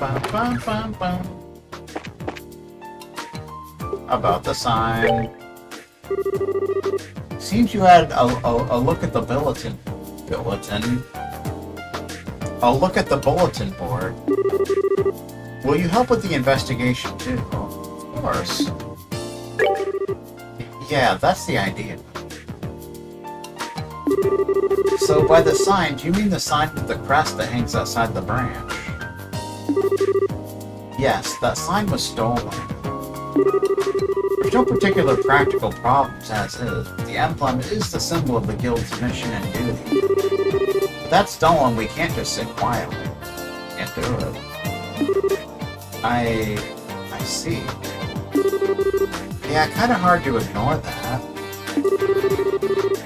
Bum, bum, bum, bum. About the sign. Seems you had a look at the bulletin. A look at the bulletin board. Will you help with the investigation too? Of course. Yeah, that's the idea. So by the sign, do you mean the sign with the crest that hangs outside the branch? Yes, that sign was stolen. There's no particular practical problems as is. The emblem is the symbol of the guild's mission and duty. If that's stolen, we can't just sit quietly. Can't do it. I see. Yeah, kinda hard to ignore that.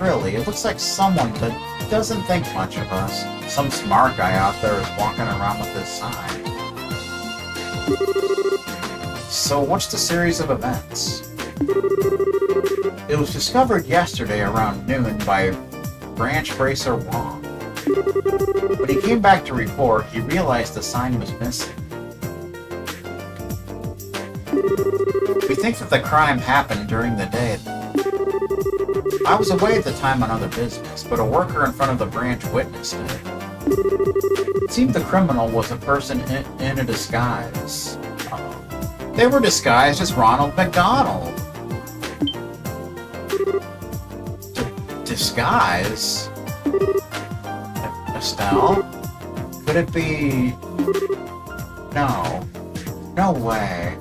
Really, it looks like someone that doesn't think much of us. Some smart guy out there is walking around with this sign. So what's the series of events? It was discovered yesterday around noon by Branch Bracer Wong. When he came back to report, he realized the sign was missing. We think that the crime happened during the day. I was away at the time on other business, but a worker in front of the branch witnessed it. It seemed the criminal was a person in a disguise. They were disguised as Ronald McDonald. Disguise? Estelle? Could it be... No. No way.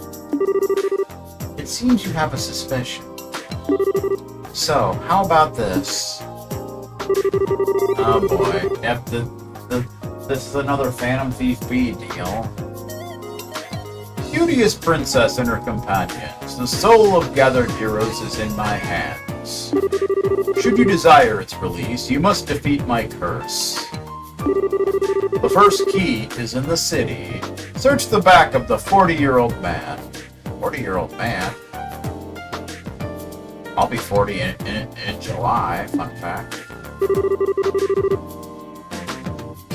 It seems you have a suspicion. So, how about this? Oh boy. Yep, this is another Phantom Thief B deal. Beauteous princess and her companions, the soul of gathered heroes is in my hands. Should you desire its release, you must defeat my curse. The first key is in the city. Search the back of the 40-year-old man. 40-year-old man? I'll be 40 in July, fun fact.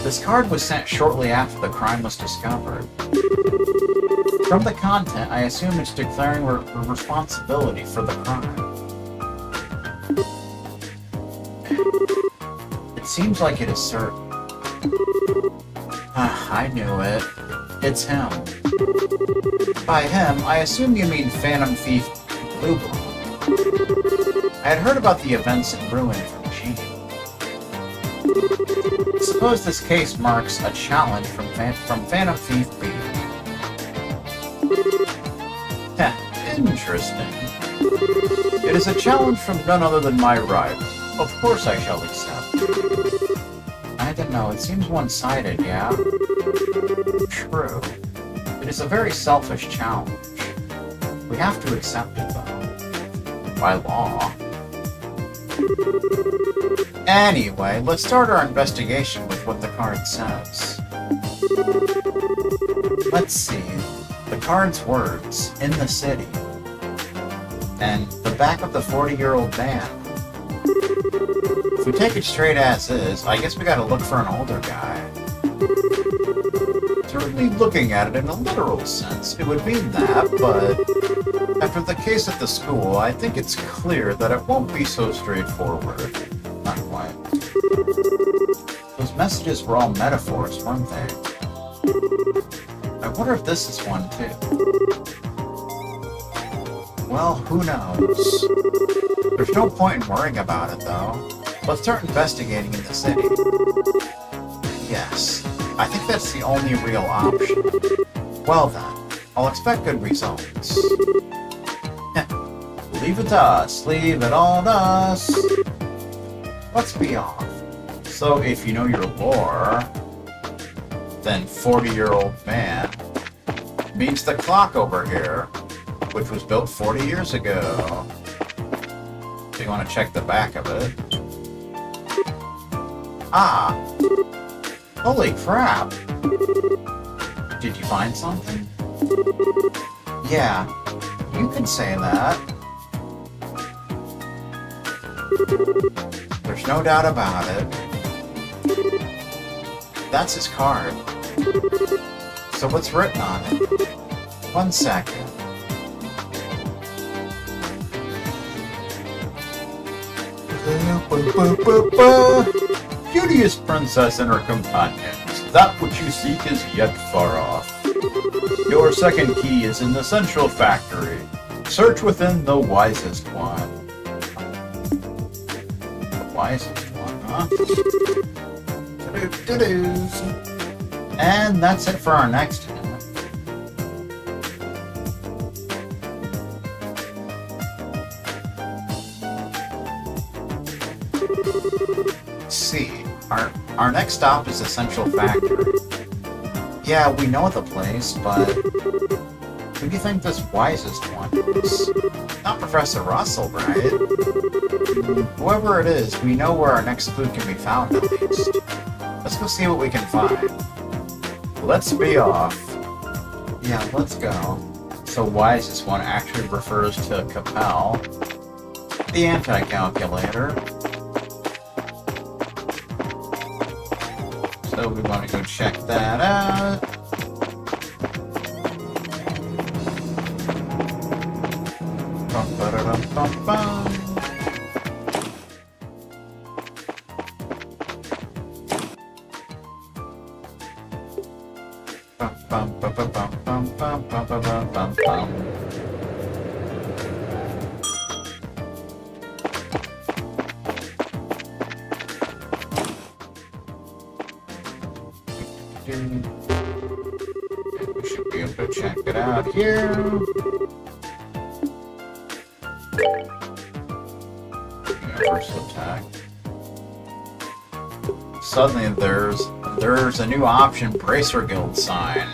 This card was sent shortly after the crime was discovered. From the content, I assume it's declaring responsibility for the crime. It seems like it is certain. I knew it. It's him. By him, I assume you mean Phantom Thief Blue. I had heard about the events in Ruin from Gene. Suppose this case marks a challenge from Phantom Thief B. Interesting. It is a challenge from none other than my rival. Of course I shall accept. I don't know, it seems one-sided, yeah? True. It is a very selfish challenge. We have to accept it, though. By law. Anyway, let's start our investigation with what the card says. Let's see. The card's words, in the city. And the back of the 40-year-old man. If we take it straight as is, I guess we gotta look for an older guy. Certainly looking at it in a literal sense, it would mean that, but after the case at the school, I think it's clear that it won't be so straightforward. Not quite. Those messages were all metaphors, weren't they? I wonder if this is one, too. Well, who knows? There's no point in worrying about it, though. Let's start investigating in the city. Yes, I think that's the only real option. Well then, I'll expect good results. Leave it to us. Leave it all to us. Let's be off. So, if you know your lore, then 40-year-old man means the clock over here, which was built 40 years ago. So you want to check the back of it. Ah! Holy crap! Did you find something? Yeah, you can say that. There's no doubt about it. That's his card. So what's written on it? 1 second. Beauteous princess and her companions, that which you seek is yet far off. Your second key is in the central factory. Search within the wisest one. The wisest one, huh? And that's it for our next hint. See, our next stop is the Central Factory. Yeah, we know the place, but who do you think this wisest one is? Not Professor Russell, right? Whoever it is, we know where our next clue can be found at least. Let's go see what we can find. Let's be off. Yeah, let's go. So wisest one actually refers to Capel, the anti-calculator. So we want to go check that out. Bum. We should be able to check it out here. Universal attack. Suddenly there's a new option, Bracer Guild sign.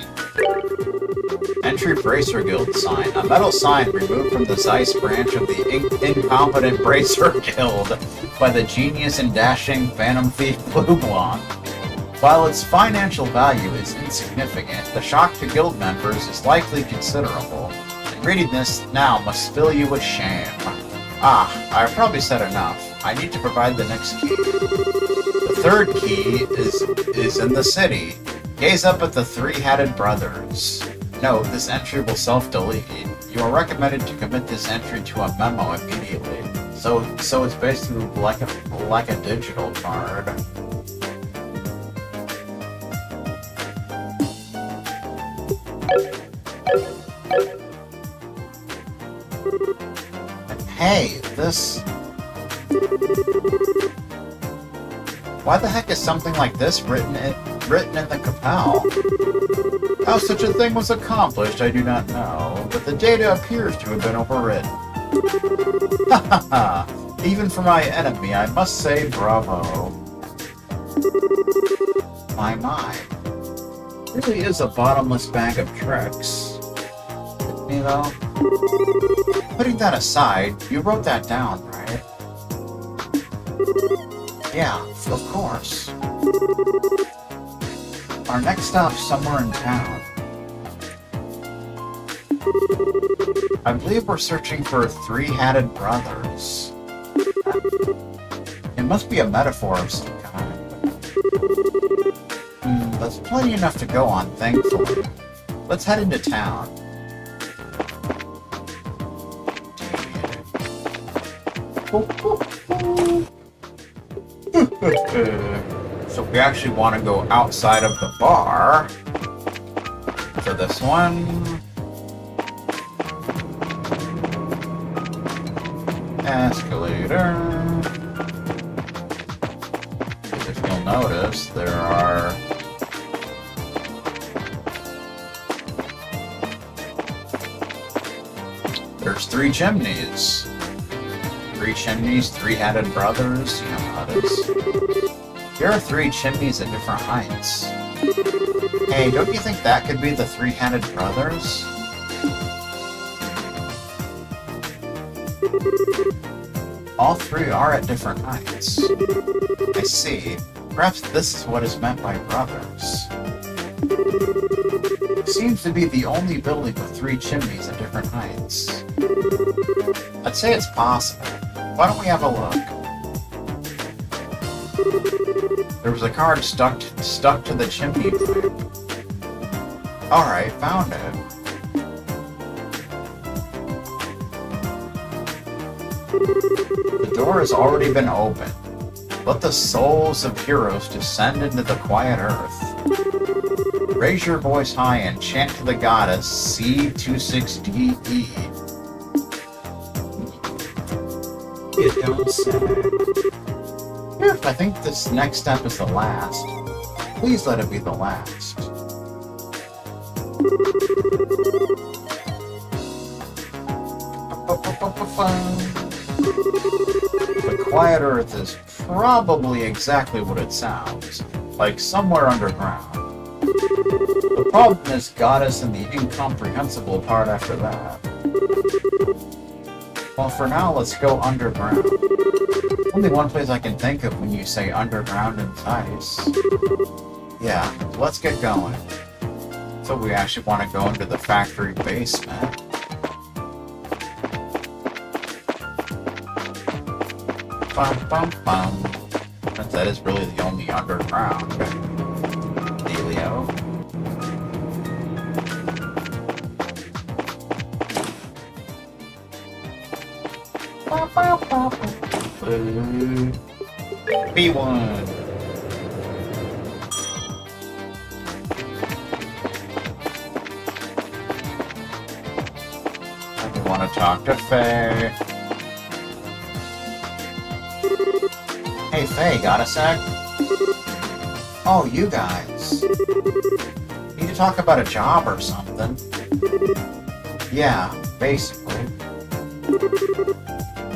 Entry Bracer Guild sign. A metal sign removed from the Zeiss branch of the incompetent Bracer Guild by the genius and dashing Phantom Thief Blue Blanc. While its financial value is insignificant, the shock to guild members is likely considerable, and reading this now must fill you with shame. Ah, I've probably said enough. I need to provide the next key. The third key is in the city. Gaze up at the three-headed brothers. Note, this entry will self-delete. You are recommended to commit this entry to a memo immediately. So it's basically like a digital card. Hey, this... Why the heck is something like this written in the Capel? How such a thing was accomplished, I do not know, but the data appears to have been overwritten. Ha ha ha! Even for my enemy, I must say bravo. My. Really is a bottomless bag of tricks. You know? Putting that aside, you wrote that down, right? Yeah, of course. Our next stop's somewhere in town. I believe we're searching for three-headed brothers. It must be a metaphor of some kind. That's plenty enough to go on, thankfully. Let's head into town. So we actually want to go outside of the bar for this one. Escalator. If you'll notice, there's three chimneys. Three chimneys, three-headed brothers, you know how it is. Here are three chimneys at different heights. Hey, don't you think that could be the three-headed brothers? All three are at different heights. I see. Perhaps this is what is meant by brothers. Seems to be the only building with three chimneys at different heights. I'd say it's possible. Why don't we have a look? There was a card stuck to the chimney pipe. Alright, found it. The door has already been opened. Let the souls of heroes descend into the quiet earth. Raise your voice high and chant to the goddess C26DE. You don't say. I think this next step is the last. Please let it be the last. The quiet earth is probably exactly what it sounds, like somewhere underground. The problem is goddess and the incomprehensible part after that. Well, for now, let's go underground. Only one place I can think of when you say underground and ice. Yeah, let's get going. So we actually want to go into the factory basement. Bum, bum, bum. That is really the only underground dealio. B1. I want to talk to Faye. Hey Faye, got a sec? Oh, you guys. Need to talk about a job or something. Yeah, basically.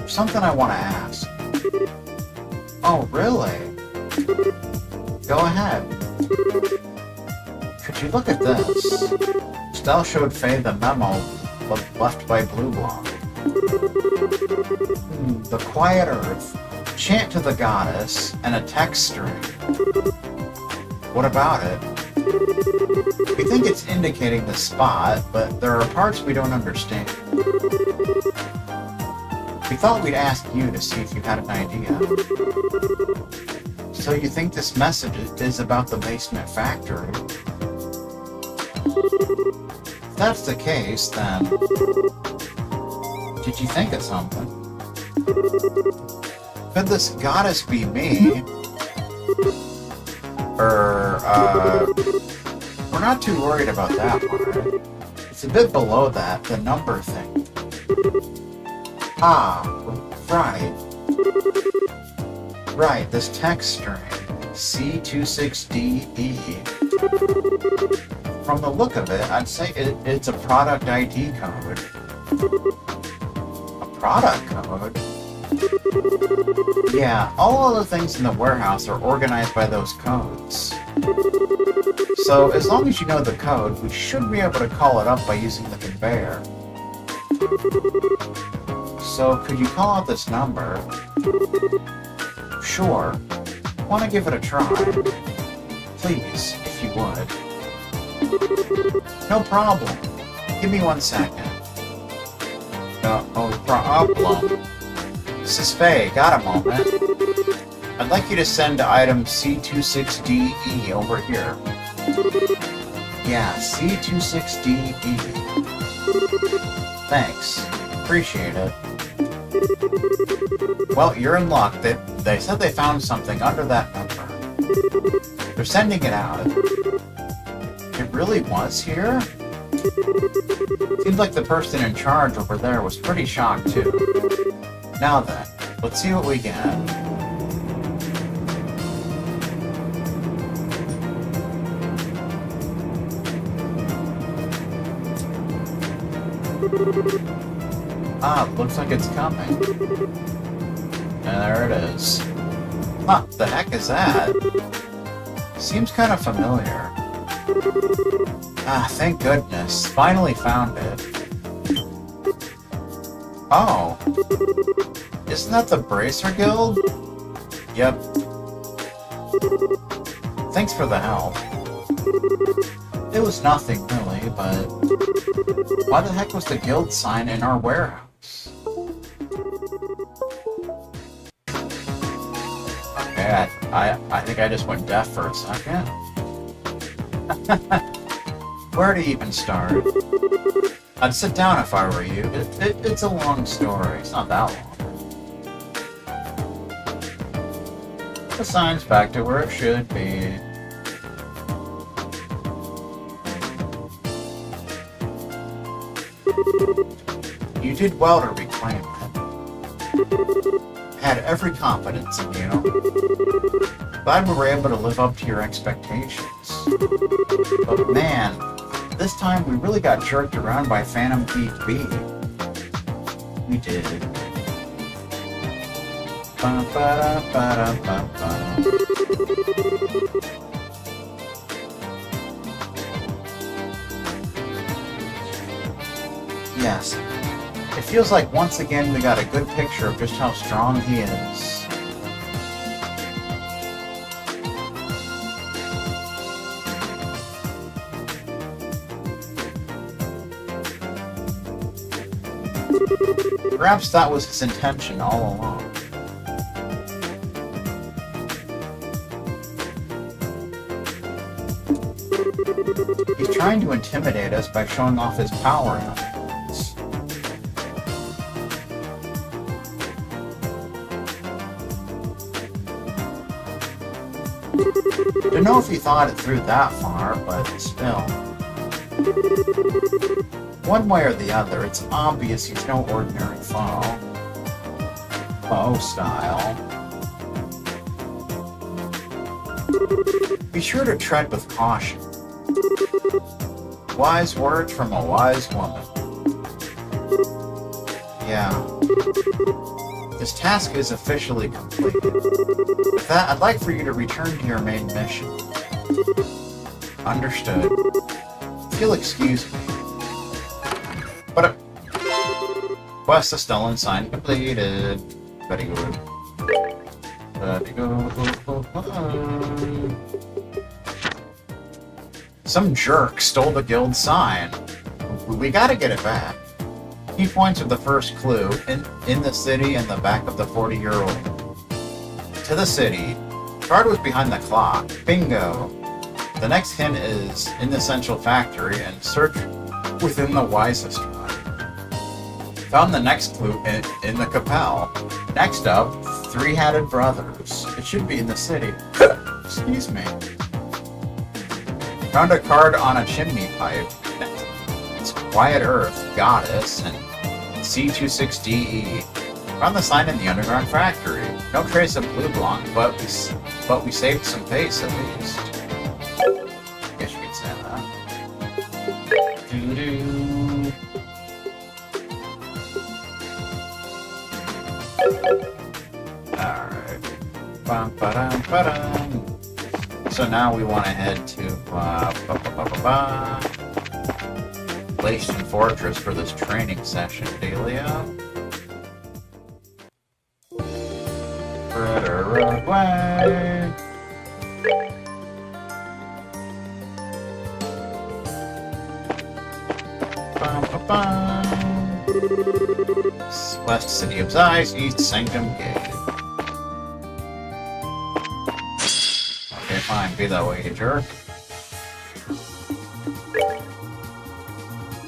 Something I want to ask. Oh, really? Go ahead. Could you look at this? Stell showed Faye the memo left by Blue Block. The quiet earth. Chant to the goddess, and a text string. What about it? We think it's indicating the spot, but there are parts we don't understand. We thought we'd ask you to see if you had an idea. So you think this message is about the basement factory? If that's the case, then... Did you think of something? Could this goddess be me? We're not too worried about that one. It's a bit below that, the number thing. Ah, right. Right, this text string, C26DE. From the look of it, I'd say it's a product ID code. A product code? Yeah, all other things in the warehouse are organized by those codes. So, as long as you know the code, we should be able to call it up by using the conveyor. So, could you call out this number? Sure. Want to give it a try? Please, if you would. No problem. Give me 1 second. No problem. This is Faye. Got a moment? I'd like you to send item C26DE over here. Yeah, C26DE. Thanks. Appreciate it. Well, you're in luck. They said they found something under that number. They're sending it out. It really was here? Seems like the person in charge over there was pretty shocked, too. Now then, let's see what we get. Ah, looks like it's coming. And there it is. Huh, the heck is that? Seems kind of familiar. Ah, thank goodness. Finally found it. Oh. Isn't that the Bracer Guild? Yep. Thanks for the help. It was nothing, really, but... Why the heck was the guild sign in our warehouse? Okay, I think I just went deaf for a second. Where to even start? I'd sit down if I were you. It's a long story. It's not that long. The sign's back to where it should be. You did well to reclaim it. Had every confidence in you. Glad we were able to live up to your expectations. But man, this time we really got jerked around by Phantom Thief B. We did. Yes. It feels like once again we got a good picture of just how strong he is. Perhaps that was his intention all along. He's trying to intimidate us by showing off his power in us. Don't know if he thought it through that far, but still. One way or the other, it's obvious he's no ordinary foe. Foe style. Be sure to tread with caution. Wise words from a wise woman. Yeah. This task is officially completed. With that, I'd like for you to return to your main mission. Understood. If you'll excuse me. But quest the stolen sign completed. Very good. Very good. Some jerk stole the guild sign. We gotta get it back. Key points are the first clue. In the city and the back of the 40-year-old. To the city. Card was behind the clock. Bingo. The next hint is in the central factory and search within the wisest one. Found the next clue in the Capel. Next up, three-hatted brothers. It should be in the city. Excuse me. Found a card on a chimney pipe. It's Quiet Earth, Goddess, and C26DE. Found the sign in the underground factory. No trace of Blue Blanc, but we saved some face at least. Guess you could say that. Doo-doo. Alright. Bum-ba-dum-ba-dum. So now we want to head to Lation Fortress for this training session, Delia. Ritter, Roadway. West City of Zeiss, East Sanctum Gate. Okay, fine, be that way, you jerk.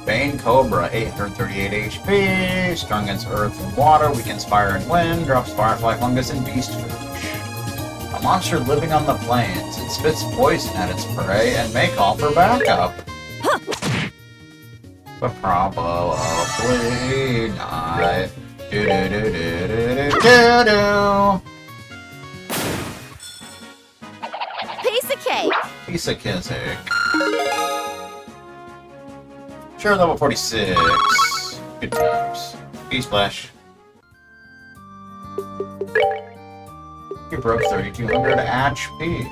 Bane Cobra, 838 HP, strong against earth and water, weakens fire and wind, drops firefly fungus and beast fish. A monster living on the plains. It spits poison at its prey and may call for backup. But probably not. Do-do-do-do-do-do-do-do. Piece of cake. Piece of cake. Sure, level 46. Good times. E-splash. You broke 3,200 HP.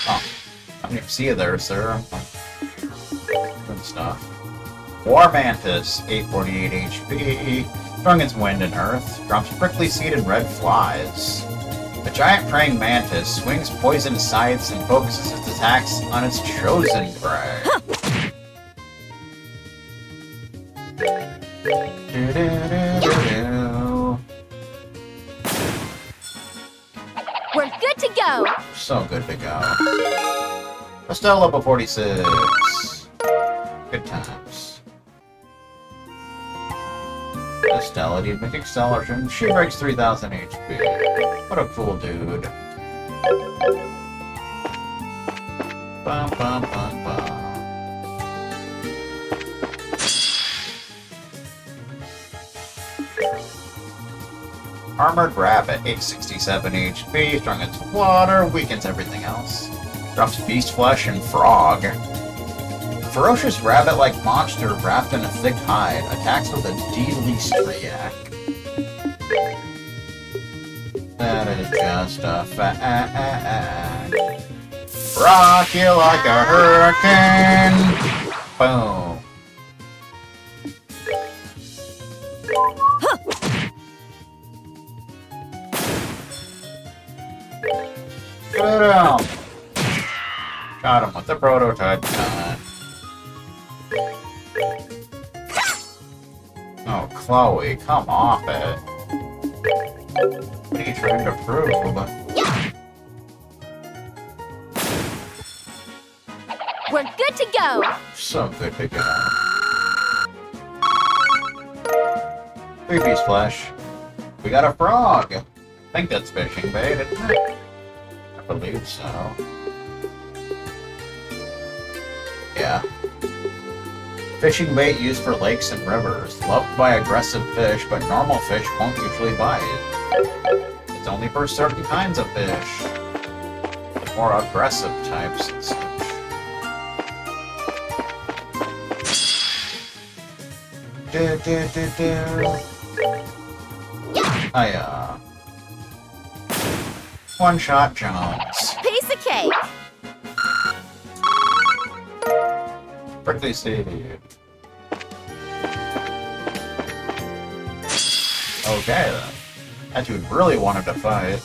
Oh, I don't even see you there, sir. Good stuff. War Mantis, 848 HP. Strong against wind and earth. Drops prickly seed and red flies. The giant praying mantis swings poison scythes and focuses its attacks on its chosen prey. We're good to go. So good to go. Estelle level 46. Good times. Estelle, you'd make acceleration. She breaks 3000 HP. What a cool dude. Bum, bum, bum, bum. Armored Rabbit, 867 HP, strong against water, weakens everything else. Drops beast flesh and frog. Ferocious rabbit-like monster wrapped in a thick hide, attacks with a D-least react. That is just a fact. Rock you like a hurricane! Boom. Put him! Got him with the prototype gun. Oh, Chloe, come off it. What are you trying to prove? We're good to go. So good to go. 3-piece flesh. We got a frog. I think that's fishing bait, isn't it? I believe so. Yeah. Fishing bait used for lakes and rivers. Loved by aggressive fish, but normal fish won't usually buy it. It's only for certain kinds of fish. The more aggressive types and such. One-shot Jones. Piece of cake. Prickly Seed. Okay then. That dude really wanted to fight.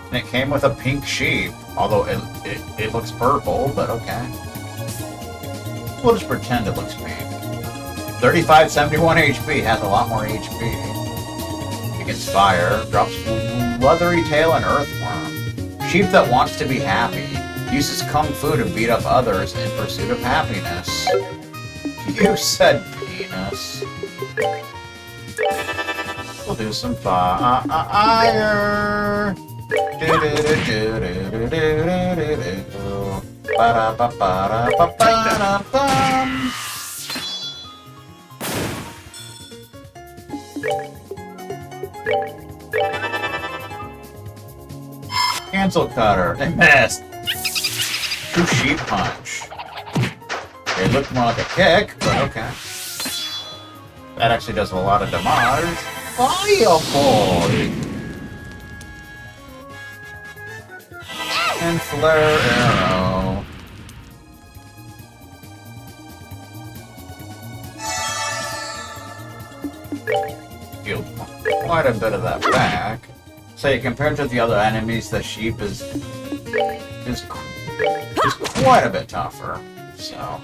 And it came with a pink sheep, although it looks purple, but okay. We'll just pretend it looks pink. 3571 HP, has a lot more HP. Against fire, drops leathery tail and earthworm. Sheep that wants to be happy. Uses kung fu to beat up others in pursuit of happiness. You said penis. We'll do some fire. Ba-da-ba-ba-da-ba-ba-da-bum. Cancel cutter. They missed. True sheep punch. It looked more like a kick, but okay. That actually does a lot of damage. Fire boy! And flare arrow. Healed quite a bit of that back. Say, compared to the other enemies, the sheep is quite a bit tougher. So,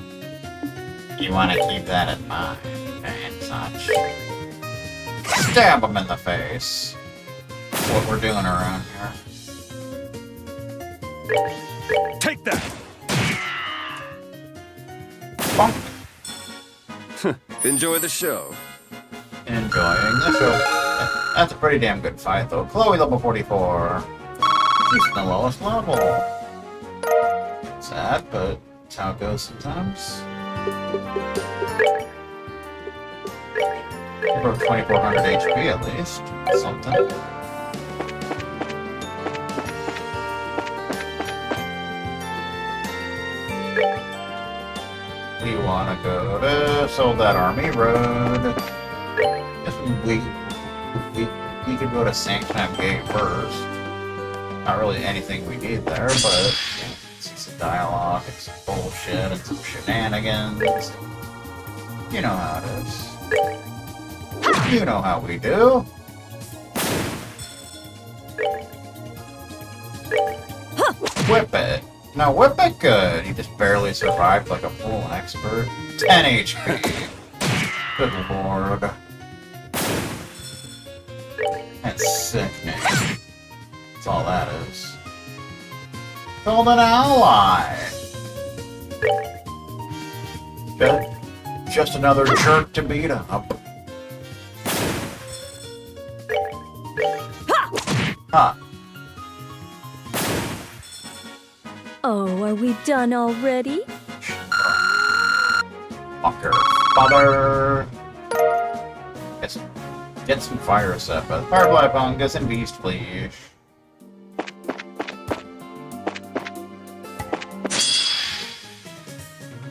you want to keep that in mind and such. Stab him in the face. That's what we're doing around here. Take that! Bonk. Enjoy the show. Enjoying the show. That's a pretty damn good fight, though. Chloe, level 44. She's the lowest level. Sad, but it's how it goes sometimes. You broke 2400 HP at least. Something. We wanna go to Soldat Army Road. Guess we could go to Sanctum Gate first. Not really anything we need there, but yeah, it's a dialogue, it's some bullshit, and some shenanigans. You know how it is. You know how we do. Whip it. Now whip it good. He just barely survived like a full expert. 10 HP. Good lord. That's sickening. That's all that is. Killed an ally. Just another jerk to beat up. Huh. Oh, are we done already? Fucker. Father. Get some fire set, but Firefly Fungus and Beast, please.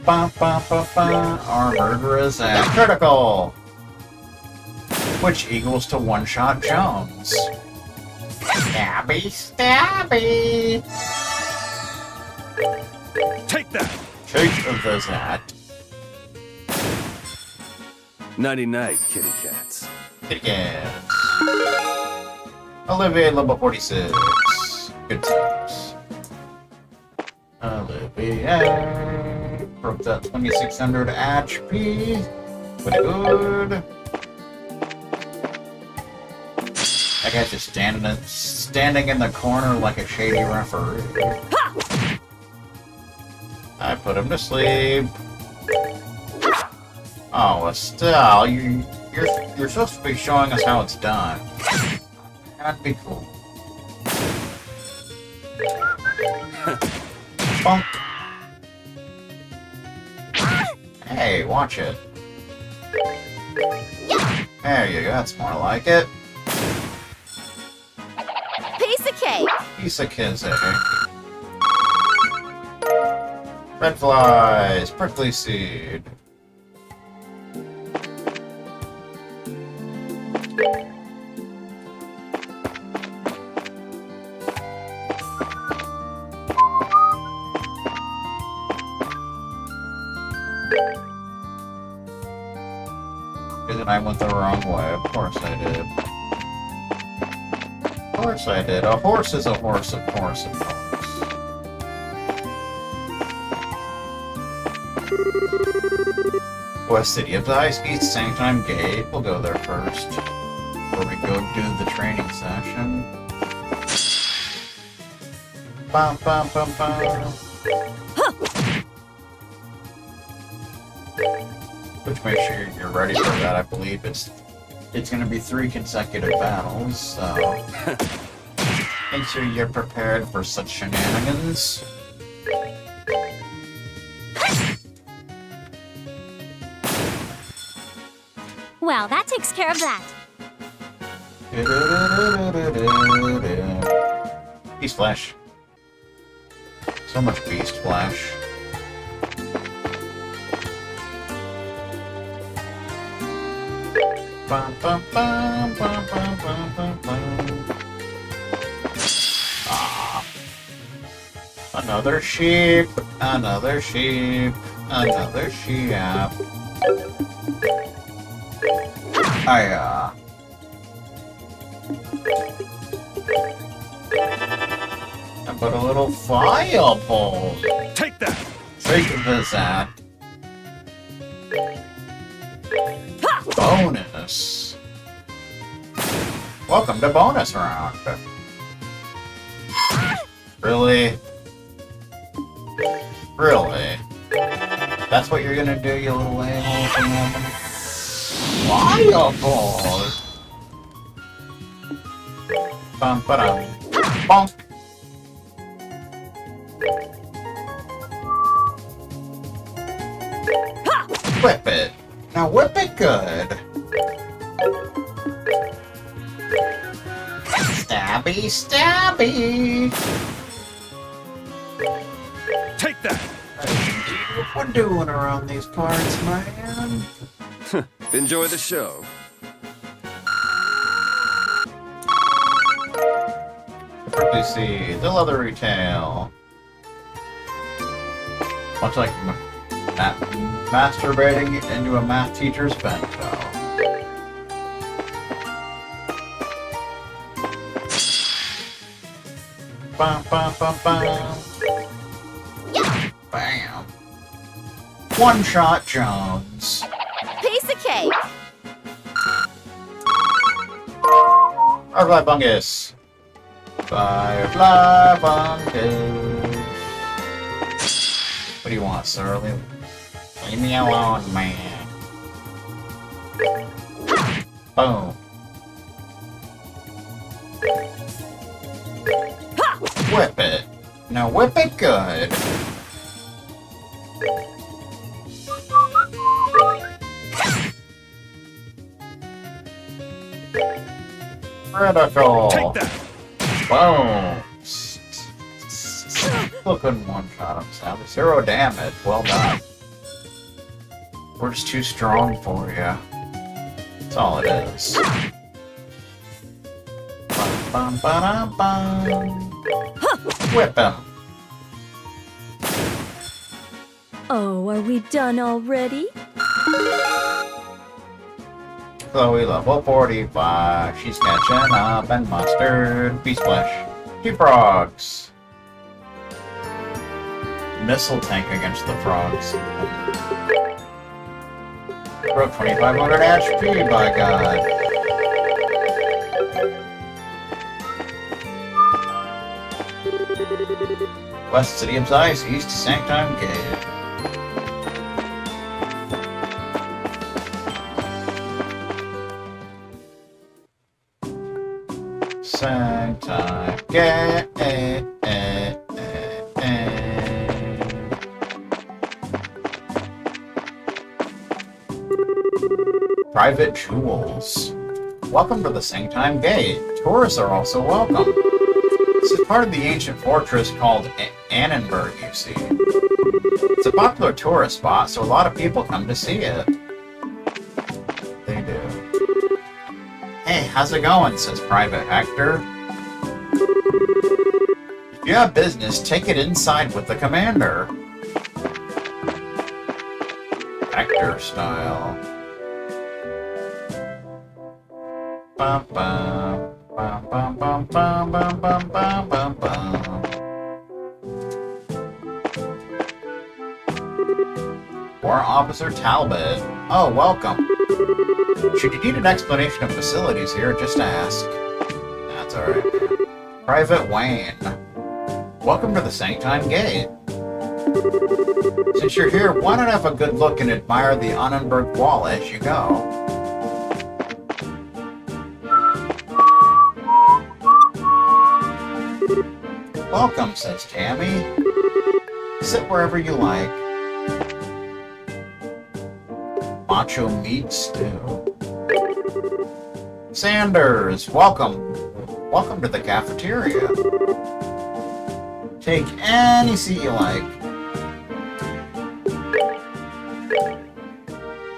Ba ba ba ba. Armored Resent. Critical! Which equals to one-shot Jones. Stabby, stabby! Take that! Take that. Nighty-night, kitty cats. Kitty cats. Olivier, level 46. Good times. Olivier. Broke that 2600 HP. Pretty good. That guy's just standing in the corner like a shady referee. I put him to sleep. Oh, Estelle, you're supposed to be showing us how it's done. That'd be cool. Bonk. Hey, watch it. There you go, that's more like it. Piece of cake. Piece of kids, Red flies, prickly seed. And I went the wrong way. Of course I did. Of course I did. A horse is a horse, of course, of course. West City of the Ice Beats, same time gate. We'll go there first. Before we go do the training session. Bum, bum, bum, bum. Which makes sure you're ready for that. I believe it's going to be 3 consecutive battles, so make sure you're prepared for such shenanigans. Well, that takes care of that. Beast Flash. So much Beast Flash. Bum, bum, bum, bum, bum, bum, bum, bum. Ah. Another sheep, another sheep, another sheep. I put a little fireball. Take that! Take that. Bonus. Welcome to bonus round. Really? Really? That's what you're gonna do, you little a-hole? Fireball! Bum ba dum. Bonk! Whip it! Now whip it good! Stabby, stabby! Take that! What we're doing around these parts, man? Enjoy the show. Prickly Seed, the leathery tail. Much like masturbating into a math teacher's bento. Bum, bum, bum, bum. Bam. One-shot Jones. Piece of cake. Firefly Fungus. Firefly Fungus. What do you want, sir? Leave me alone, man. Boom. Whip it. Now whip it good. Critical. Take that! Boom. Still couldn't one-shot him, Sally. 0 damage. Well done. We're just too strong for you. That's all it is. Bum, ba, bum. Whip him. Oh, are we done already? Chloe, level 45. She's catching up and mustard. Beast flesh. 2 frogs. Missile tank against the frogs. Broke 2500 HP, by God. West City of Ice, East Sanctum Gate. Sanctum Gate. Private Jewels. Welcome to the Sanctum Gate. Tourists are also welcome. This is part of the ancient fortress called Annenberg, you see. It's a popular tourist spot, so a lot of people come to see it. They do. Hey, how's it going? Says Private Hector. If you have business, take it inside with the commander. Hector style. Bum, bum, bum, bum, bum, bum, bum, bum, bum, bum, bum. Warrant Officer Talbot. Oh, welcome. Should you need an explanation of facilities here, just ask. That's alright. Private Wayne. Welcome to the Sanctum Gate. Since you're here, why not have a good look and admire the Annenberg Wall as you go? Welcome, says Tammy. Sit wherever you like. Macho meat stew. Sanders, welcome. Welcome to the cafeteria. Take any seat you like.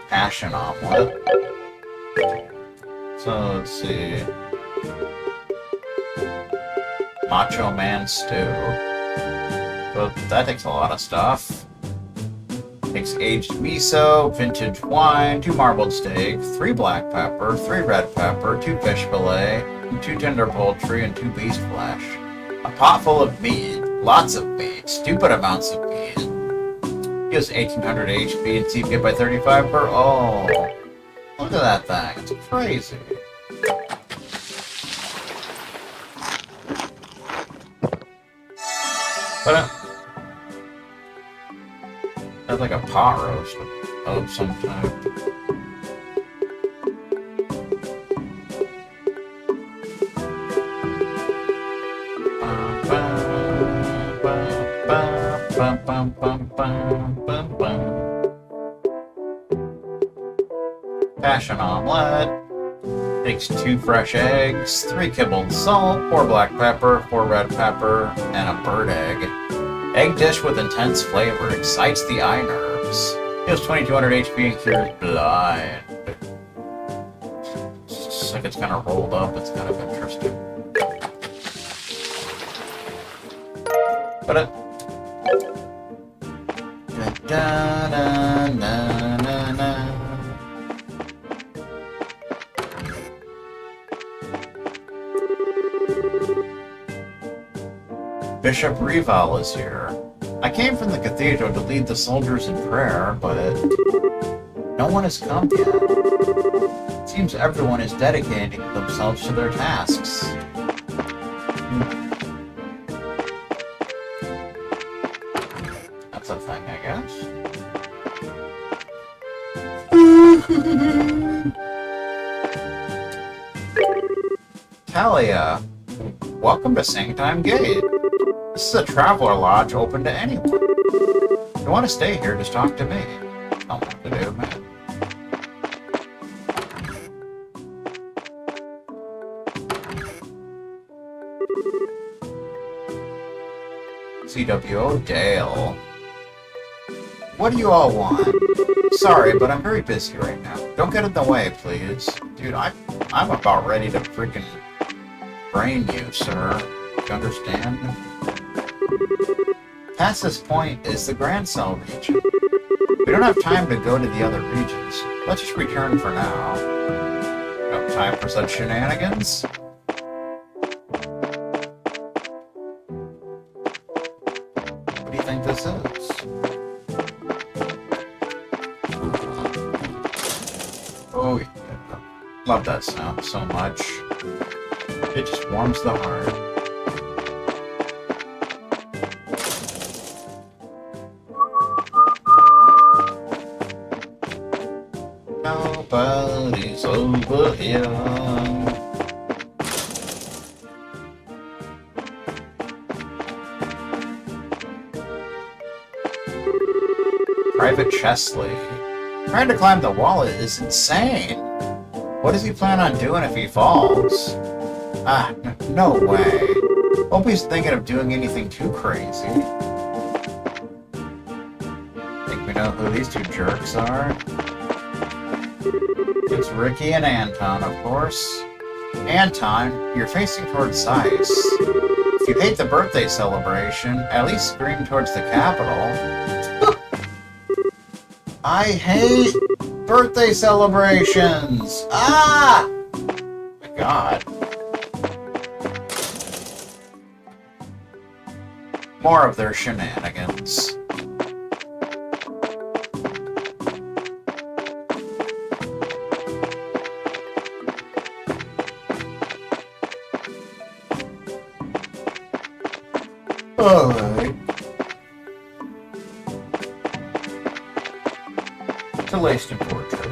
Passion omelet. So let's see. Macho Man stew. So that takes a lot of stuff. Takes aged miso, vintage wine, 2 marbled steak, 3 black pepper, 3 red pepper, 2 fish fillet, 2 tender poultry, and 2 beast flesh. A pot full of meat. Lots of meat. Stupid amounts of meat. Gives 1800 HP and CP by 35 per. Oh. Look at that thing. It's crazy. But that's like a pot roast of some type. Passion omelet. Takes 2 fresh eggs, 3 kibbled salt, 4 black pepper, 4 red pepper, and a bird egg. Egg dish with intense flavor excites the eye nerves. Heals 2200 HP and cures blind. It's like it's kind of rolled up. It's kind of interesting. But da da na na na. Bishop Rival is here. I came from the cathedral to lead the soldiers in prayer, but no one has come yet. It seems everyone is dedicating themselves to their tasks. That's a thing, I Talia, welcome to Sangtime Gate. This is a traveler lodge open to anyone. If you want to stay here, just talk to me. Tell me what to do, man. CWO Dale. What do you all want? Sorry, but I'm very busy right now. Don't get in the way, please. Dude, I'm about ready to freaking brain you, sir. Do you understand? Past this point is the Grand Cell region. We don't have time to go to the other regions. Let's just return for now. No time for such shenanigans? What do you think this is? Oh, yeah. Love that sound so much. It just warms the heart. Nobody's over here. Private Chesley. Trying to climb the wall is insane. What does he plan on doing if he falls? Ah, no way. Hope he's thinking of doing anything too crazy. Think we know who these two jerks are? It's Ricky and Anton, of course. Anton, you're facing towards Zeiss. If you hate the birthday celebration, at least scream towards the capital. I hate birthday celebrations! Ah! My God. More of their shenanigans. Alright. To Laced Fortress.